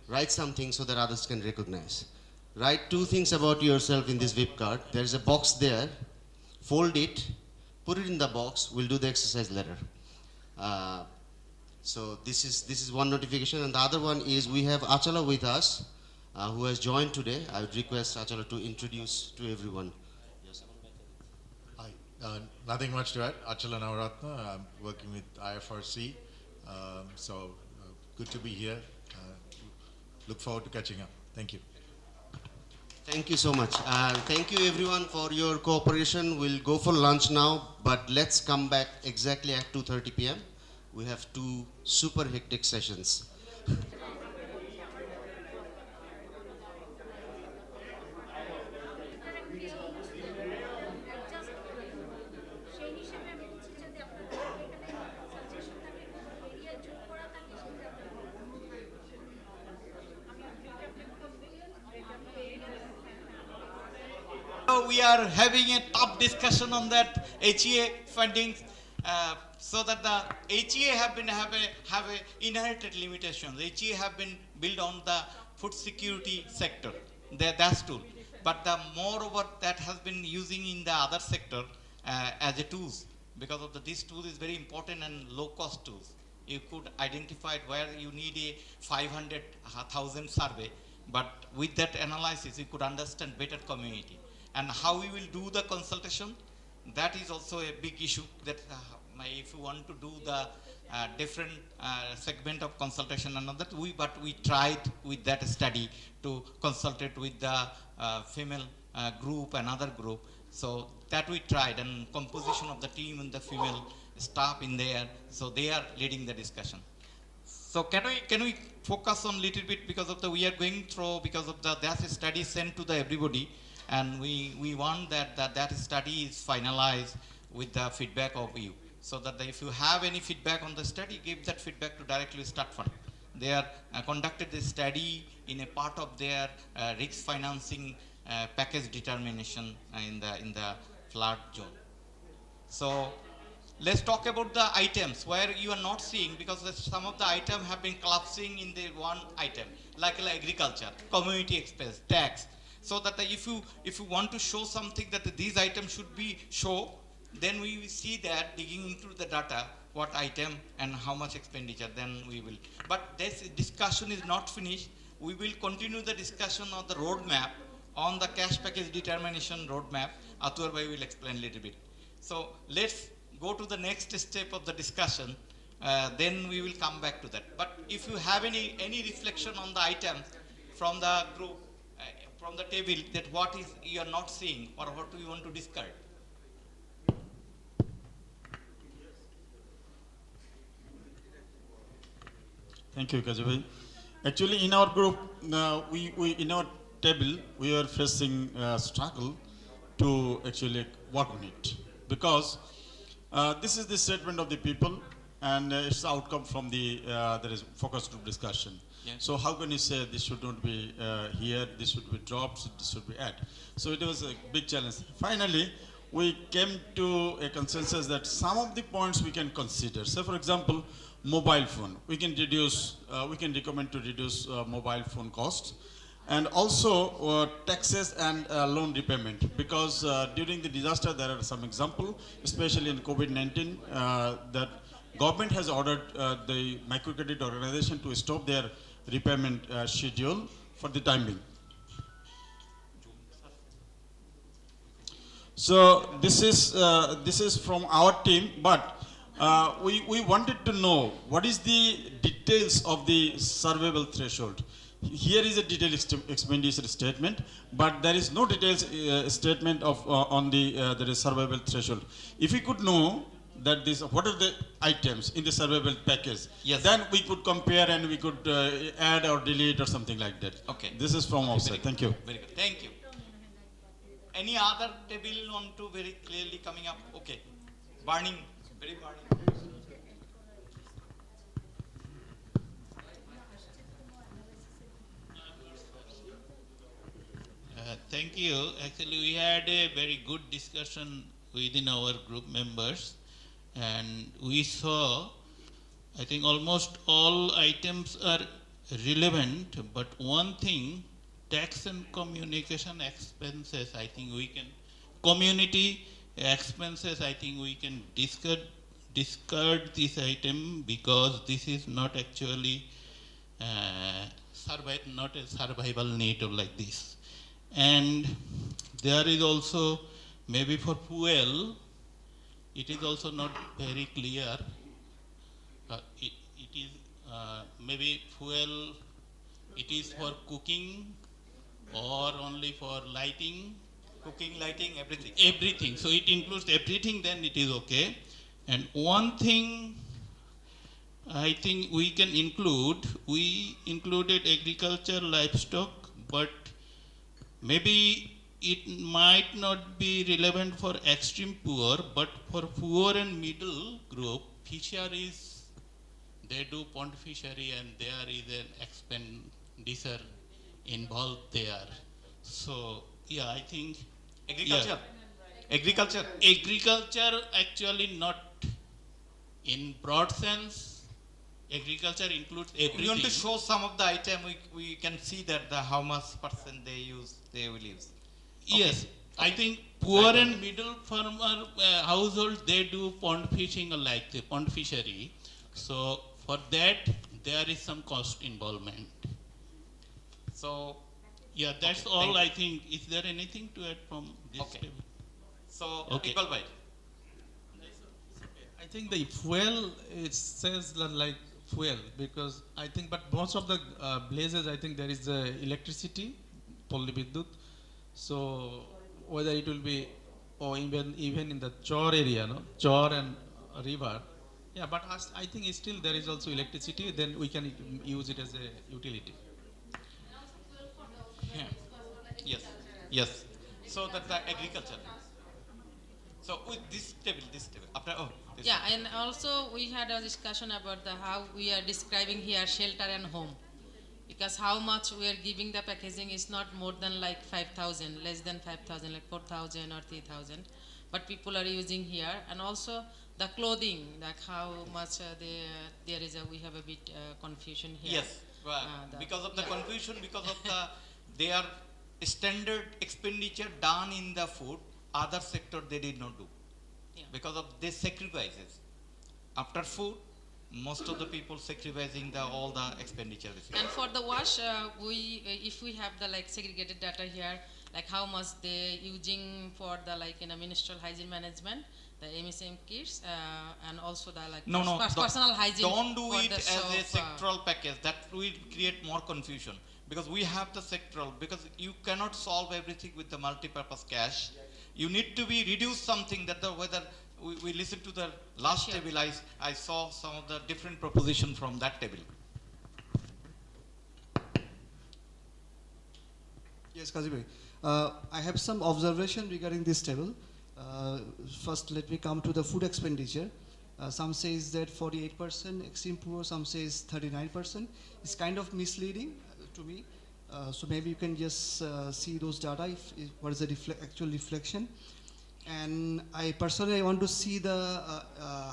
Write something so that others can recognize. Write 2 things about yourself in this VIP card. There is a box there. Fold it, put it in the box. We'll do the exercise later. So this is one notification, and the other one is we have Achala with us, who has joined today. I would request Achala to introduce to everyone. Hi, nothing much to add. Achala Navaratna, I'm working with IFRC. Good to be here. Look forward to catching up. Thank you. Thank you so much. Thank you everyone for your cooperation. We'll go for lunch now, but let's come back exactly at 2:30 p.m. We have 2 super hectic sessions. We are having a tough discussion on that HEA funding, so that the HEA have a inherited limitations. HEA have been built on the food security sector. That's true. But the moreover that has been using in the other sector as a tools, because of this tool is very important and low cost tools. You could identify where you need a 500,000 survey, but with that analysis you could understand better community. And how we will do the consultation, that is also a big issue. That if you want to do the different segment of consultation and all that, but we tried with that study to consult it with the female group and other group. So that we tried, and composition of the team and the female staff in there. So they are leading the discussion. So can we focus on little bit, because of we are going through, because of that's a study sent to the everybody. And we want that study is finalized with the feedback of you, so that if you have any feedback on the study, give that feedback to directly Start Fund. They are conducted this study in a part of their risk financing package determination in the flood zone. So let's talk about the items where you are not seeing, because some of the items have been collapsing in the one item, like agriculture, community expense, tax. So that if you want to show something that these items should be show, then we will see that digging into the data, what item and how much expenditure, then we will. But this discussion is not finished. We will continue the discussion of the roadmap on the cash package determination roadmap. Atur Bhai will explain a little bit. So let's go to the next step of the discussion. Then we will come back to that. But if you have any reflection on the items from the group, from the table, that what is you are not seeing, or what do you want to discard? Thank you, Kajabhai. Actually, in our group, we in our table, we are facing struggle to actually work on it, because this is the statement of the people, and it's the outcome from the there is focus group discussion. Yeah. So how can you say this should not be here, this should be dropped, this should be added? So it was a big challenge. Finally, we came to a consensus that some of the points we can consider. So for example, mobile phone. We can reduce, we can recommend to reduce mobile phone costs. And also taxes and loan repayment, because during the disaster there are some example, especially in COVID-19, that government has ordered the microcredit organization to stop their repayment schedule for the time being. So this is from our team, but we wanted to know what is the details of the survival threshold. Here is a detailed expenditure statement, but there is no details statement of on the survival threshold. If we could know that what are the items in the survival package, yes, then we could compare and we could add or delete or something like that. Okay. This is from our side. Thank you. Very good. Thank you. Any other table on to very clearly coming up? Okay. Burning. Very burning. Thank you. Actually, we had a very good discussion within our group members, and we saw, I think almost all items are relevant, but one thing, tax and communication expenses, I think we can, community expenses, I think we can discard this item because this is not actually not a survival need or like this. And there is also, maybe for fuel, it is also not very clear. It is maybe fuel, it is for cooking or only for lighting. Cooking, lighting, everything. Everything. So it includes everything, then it is okay. And one thing I think we can include, we included agriculture, livestock, but maybe it might not be relevant for extreme poor, but for poor and middle group, fisheries, they do pond fishery and there is an expenditure involved there. So, yeah, I think... Agriculture. Yeah. Agriculture actually not in broad sense. Agriculture includes everything. If you want to show some of the item, we can see that how much percent they will use. Okay. Yes, I think poor and middle farmer household, they do pond fishing or like the pond fishery. So for that, there is some cost involvement. So yeah, that's okay, all I think. Is there anything to add from this table? So okay. Iqbal bhai. I think the fuel, it says like fuel because I think, but most of the blazes, I think there is electricity, Polli Biddut. So whether it will be, or even in the Chor area, no, Chor and river, yeah. But I think it's still there is also electricity. Then we can use it as a utility. Yeah. Yes. Yes. So that's the agriculture. So with this table, after this yeah, and also we had a discussion about how we are describing here shelter and home, because how much we are giving the packaging is not more than like 5,000, less than 5,000, like 4,000 or 3,000, but people are using here, and also the clothing, like how much we have a bit confusion here. Yes, because of the confusion, because of their standard expenditure done in the food, other sector they did not do. Yeah. Because of these sacrifices. After food, most of the people sacrificing all the expenditure. And for the wash, if we have the like segregated data here, like how much they using for the ministerial hygiene management, the MSM kits, and also the personal hygiene. Don't do it as a sectoral package. That will create more confusion. Because we have the sectoral, because you cannot solve everything with the multi-purpose cash. You need to be reduce something that whether we listen to the last table, I saw some of the different proposition from that table. Yes, Kazi I have some observation regarding this table. First, let me come to the food expenditure. Some says that 48% extreme poor, some says 39%. It's kind of misleading to me. So maybe you can just see those data, what is the actual reflection. And I personally want to see the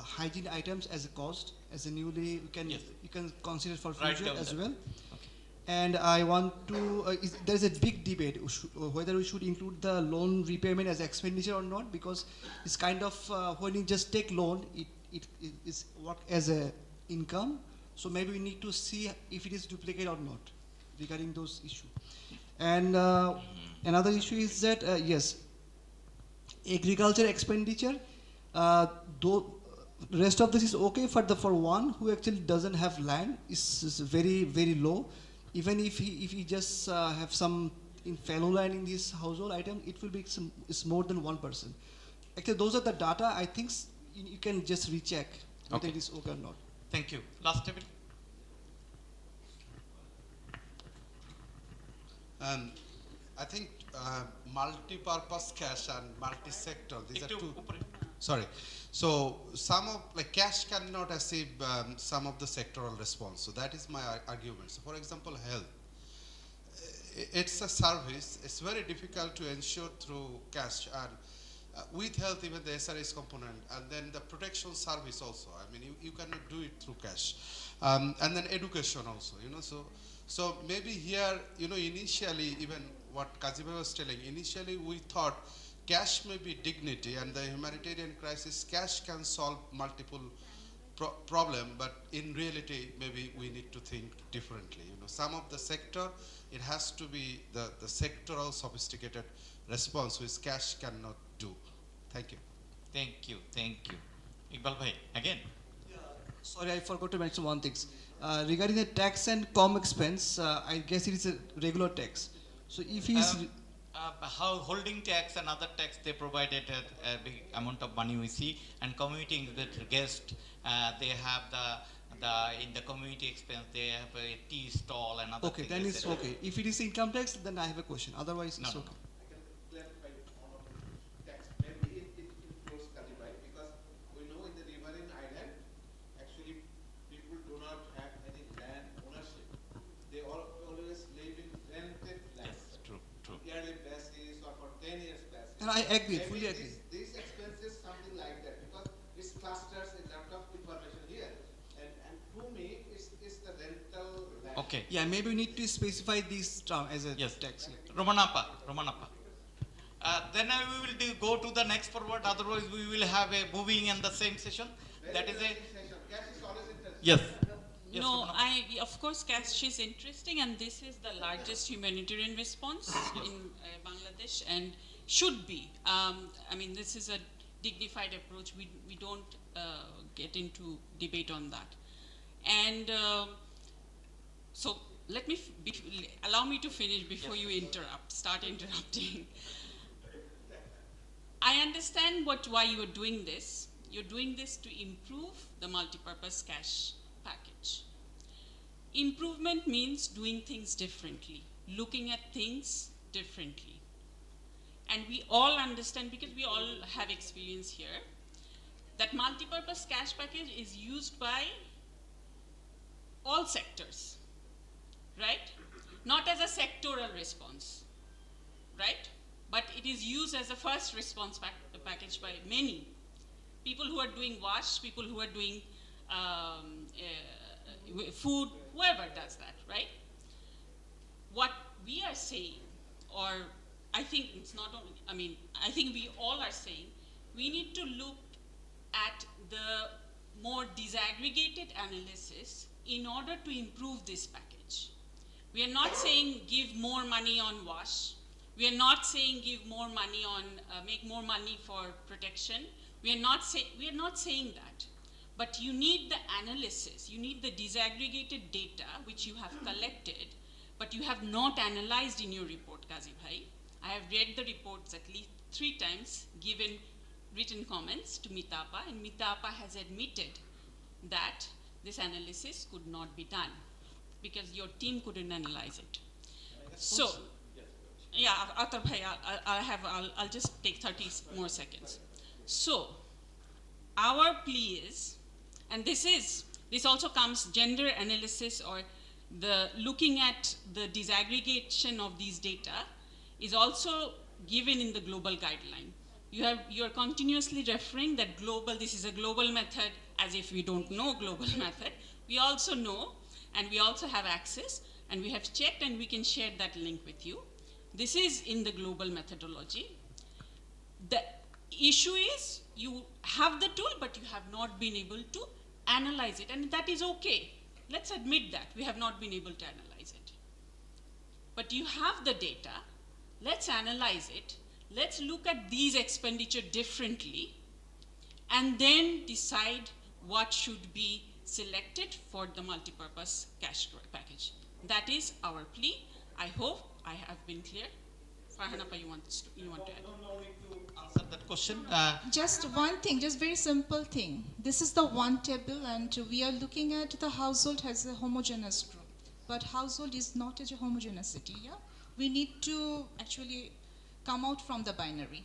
hygiene items as a cost, as a newly, you can consider for future as well. Okay. And I want to, there's a big debate whether we should include the loan repayment as expenditure or not, because it's kind of, when you just take loan, it is work as a income. So maybe we need to see if it is duplicate or not regarding those issues. And another issue is that yes, agriculture expenditure, though rest of this is okay for one who actually doesn't have land is very low. Even if he just have some in fallow land in this household item, it will be it's more than 1%. Actually, those are the data. I think you can just recheck whether it is okay or not. Thank you. Last table. I think multi-purpose cash and multi-sector, these are two. Sorry. So some of, like cash cannot achieve some of the sectoral response. So that is my argument. So for example, health. It's a service. It's very difficult to ensure through cash, and with health, even the SRS component, and then the protection service also. I mean, you cannot do it through cash, and then education also. So maybe here, initially, even what Kaziba was telling, initially we thought cash may be dignity, and the humanitarian crisis, cash can solve multiple problem, but in reality, maybe we need to think differently. Some of the sector, it has to be the sectoral sophisticated response which cash cannot do. Thank you. Thank you. Iqbal bhai, again. Sorry, I forgot to mention one thing. Regarding the tax and com expense, I guess it is a regular tax. So if he is How holding tax and other tax, they provided a big amount of money we see, and commuting with guest, they have in the community expense, they have a tea stall and other okay, things. then it's okay. If it is income tax, then I have a question. Otherwise, it's okay. And I agree, fully agree. These expenses, something like that, because it clusters a lot of information here. And to me, it's the rental land. Okay. Yeah, maybe we need to specify this term as a tax. Romanapa. Then we will go to the next forward, otherwise we will have a moving in the same session. That is a... Yes. No, of course, cash is interesting, and this is the largest humanitarian response in Bangladesh, and should be. I mean, this is a dignified approach. We don't get into debate on that. And so allow me to finish before you start interrupting. I understand why you are doing this. You're doing this to improve the multipurpose cash package. Improvement means doing things differently, looking at things differently. And we all understand, because we all have experience here, that multipurpose cash package is used by all sectors, right? Not as a sectoral response, right? But it is used as a first response package by many. People who are doing wash, people who are doing food, whoever does that, right? What we are saying, or I think it's not only, I think we all are saying, we need to look at the more disaggregated analysis in order to improve this package. We are not saying give more money on wash. We are not saying give more money on, make more money for protection. We are not saying that. But you need the analysis, you need the disaggregated data which you have collected, but you have not analyzed in your report, Kazi Bhai. I have read the reports at least 3 times, given written comments to Mitapa, and Mitapa has admitted that this analysis could not be done because your team couldn't analyze it. So, yeah, Atar Bhai, I'll just take 30 more seconds. So, our plea is, and this also comes you analysis, or the looking at the disaggregation of these data is also given in the global guideline. You are continuously referring that this is a global method, as if we don't know global method. We also know, and we also have access, and we have checked, and we can share that link with you. This is in the global methodology. issue is you have the tool, but you have not been able to analyze it, and that is okay. Let's admit that we have not been able to analyze it. But you have the data, let's analyze it, let's look at these expenditure differently, and then decide what should be selected for the multipurpose cash package. That is our plea. I hope I have been clear. Farhanapa, you want to add? No need to answer that question. Just one thing, just very simple thing. This is the one table, and we are looking at the household as a homogeneous group. But household is not a homogeneity, yeah? We need to actually come out from the binary.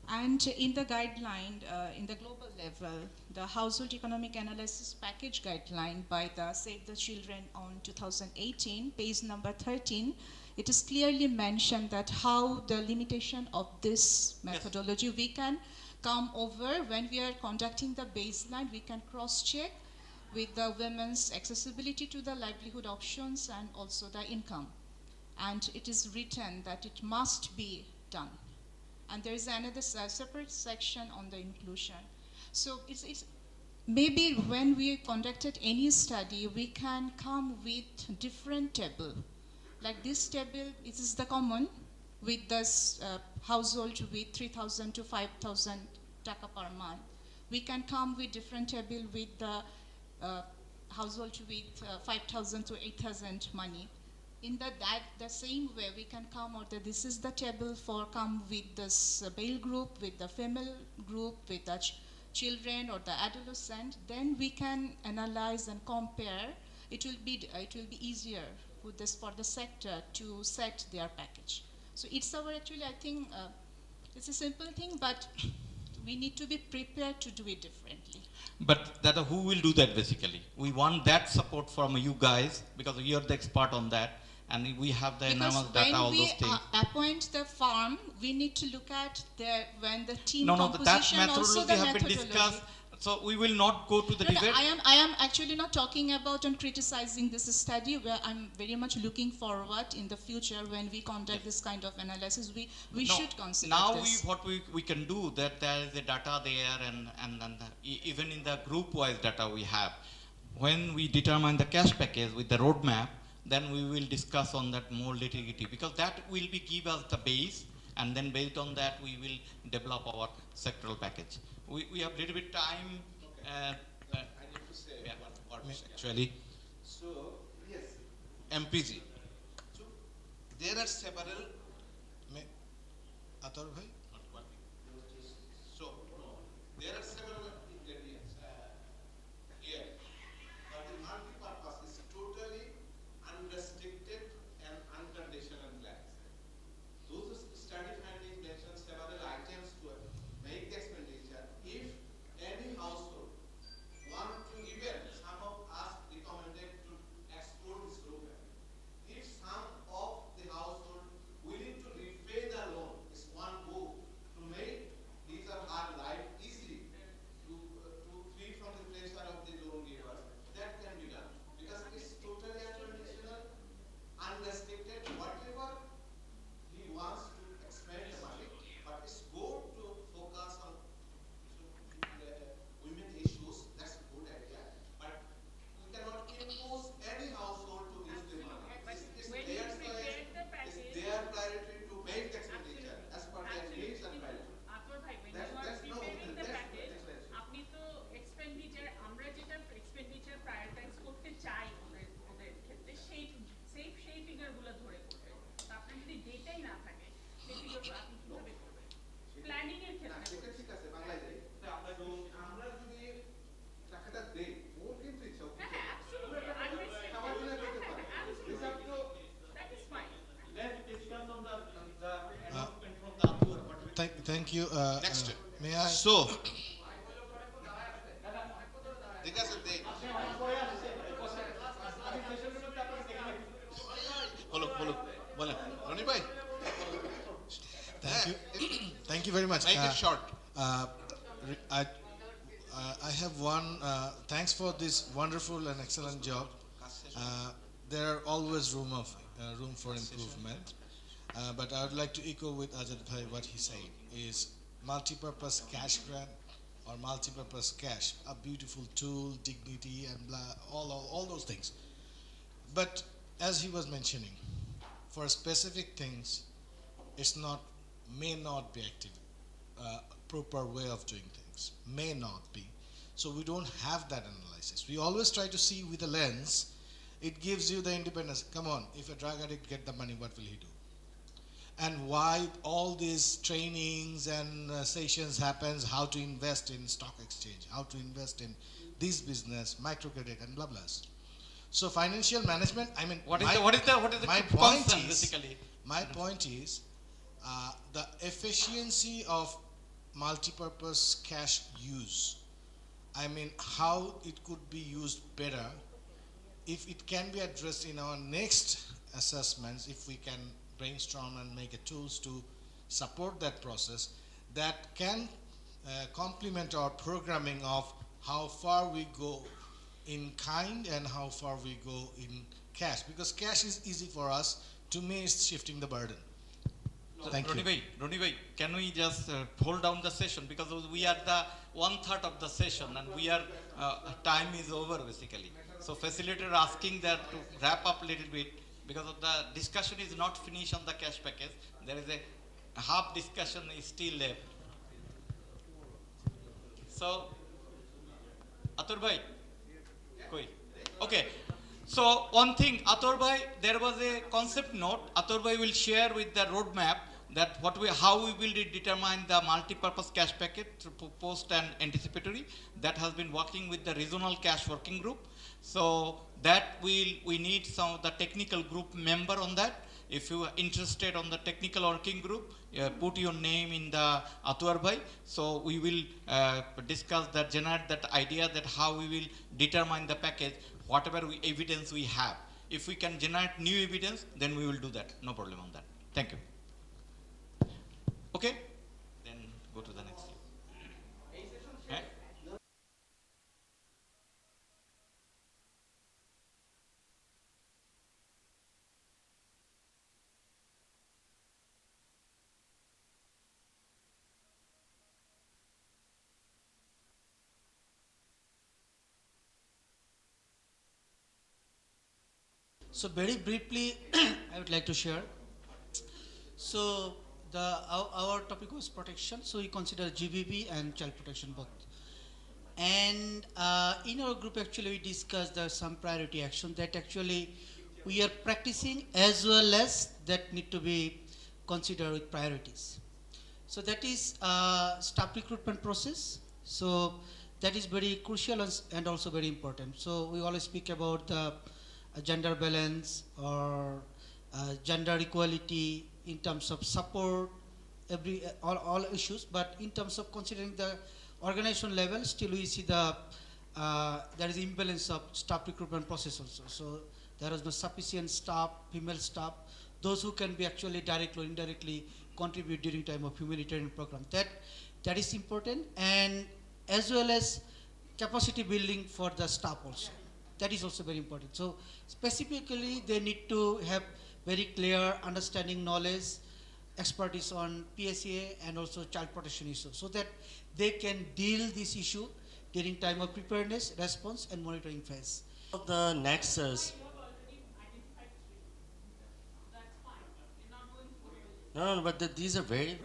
And in the guideline, in the global level, the Household Economic Analysis Package Guideline by the Save the Children on 2018, page number 13, it is clearly mentioned that how the limitation of this methodology we can come over when we are conducting the baseline, we can cross-check with the women's accessibility to the livelihood options and also the income. And it is written that it must be done. And there is another separate section on the inclusion. So it's maybe when we conducted any study, we can come with different table. Like this table, it is the common with this household with 3,000 to 5,000 taka per month. We can come with different table with the household with 5,000 to 8,000 money. In the same way, we can come out that this is the table for come with this male group, with the female group, with the children or the adolescent. Then we can analyze and compare. It will be easier with this for the sector to set their package. So it's our actually, I think, it's a simple thing, but we need to be prepared to do it differently. But that who will do that basically? We want that support from you guys because you are the expert on that. And we have the enormous data, all those things. When we appoint the farm, we need to look at when the team that composition, also the have been discussed. So we will not go to the debate. I am actually not talking about and criticizing this study, where I'm very much looking forward in the future when we conduct this kind of analysis, we should consider now this. What we can do, that there is a data there, and even in the group-wise data we have. When we determine the cash package with the roadmap, then we will discuss on that more nitty-gritty, because that will give us the base, and then based on that we will develop our sectoral package. We have a little bit time. I need to say one word actually. So yes, MPG. So there are several. So there are several ingredients here. But the multi-purpose is totally unrestricted and unconditional plans. Those study findings mention several items to make the expenditure. If any household want to, even some of us recommended to explore this group. If some of the household willing to repay the loan is one goal to make his or her life easy, to free from the pressure of the loan givers, that can be done. Because it's totally unconditional, unrestricted, whatever he wants to expend the money, but it's good to focus on women issues. That's a good idea, but we cannot impose any household to use the money. It's their choice, it's their priority to make the expenditure as per their needs and priority. That's no, আপনি তো expenditure, আমরা যেটা expenditure prioritise করতে চাই ওদের ক্ষেত্রে সেই ফিগারগুলো ধরে করবেন। আপনার যদি ডেটাই না থাকে সেই ফিগারগুলো আপনি কিভাবে করবেন প্ল্যানিং এর ক্ষেত্রে? ঠিক আছে, বাংলায় যাই। আমরা যদি টাকাটা দেই, ওর কিন্তু ইচ্ছা Thank you. Next. May I? So, Thank you very much. Make it short. I have one. Thanks for this wonderful and excellent job. There are always room for improvement. But I would like to echo with Ajad Bhai what he said is multi-purpose cash grant or multi-purpose cash, a beautiful tool, dignity, and blah, all those things. But as he was mentioning, for specific things, it's not, may not be active, proper way of doing things, may not be. So we don't have that analysis. We always try to see with a lens. It gives you the independence. Come on, if a drug addict get the money, what will he do? And why all these trainings and sessions happens, how to invest in stock exchange, how to invest in this business, microcredit and blah blah. So financial management, I mean, what is the my concern point is, basically? My point is the efficiency of multi-purpose cash use. I mean, how it could be used better. If it can be addressed in our next assessments, if we can brainstorm and make a tools to support that process, that can complement our programming of how far we go in kind and how far we go in cash, because cash is easy for us. To me, it's shifting the burden. Thank you. Roni bhai, can we just hold down the session, because we are the 1/3 of the session and we are time is over basically. So facilitator asking that to wrap up a little bit, because of the discussion is not finished on the cash package. There is a half discussion is still left. So Atur bhai, koi? Okay. So one thing, Atur bhai, there was a concept note. Atur bhai will share with the roadmap that how we will determine the multi-purpose cash packet through post and anticipatory. That has been working with the regional cash working group. So that we need some of the technical group member on that. If you are interested on the technical working group, put your name in the Atur bhai. So we will discuss that, generate that idea that how we will determine the package, whatever evidence we have. If we can generate new evidence, then we will do that. No problem on that. Thank you. Okay? Then go to the next. So very briefly, I would like to share. So our topic was protection. So we consider GBB and child protection both. And in our group, actually, we discussed some priority action that actually we are practicing, as well as that need to be considered with priorities. So that is staff recruitment process. So that is very crucial and also very important. So we always speak about the gender balance or gender equality in terms of support, all issues. But in terms of considering the organization level, still we see the there is imbalance of staff recruitment process also. So there is no sufficient staff, female staff, those who can be actually directly or indirectly contribute during time of humanitarian program. That is important, and as well as capacity building for the staff also. That is also very important. So specifically, they need to have very clear understanding, knowledge, expertise on PSA and also child protection issues, so that they can deal this issue during time of preparedness, response, and monitoring phase. The nexus. No, but these are very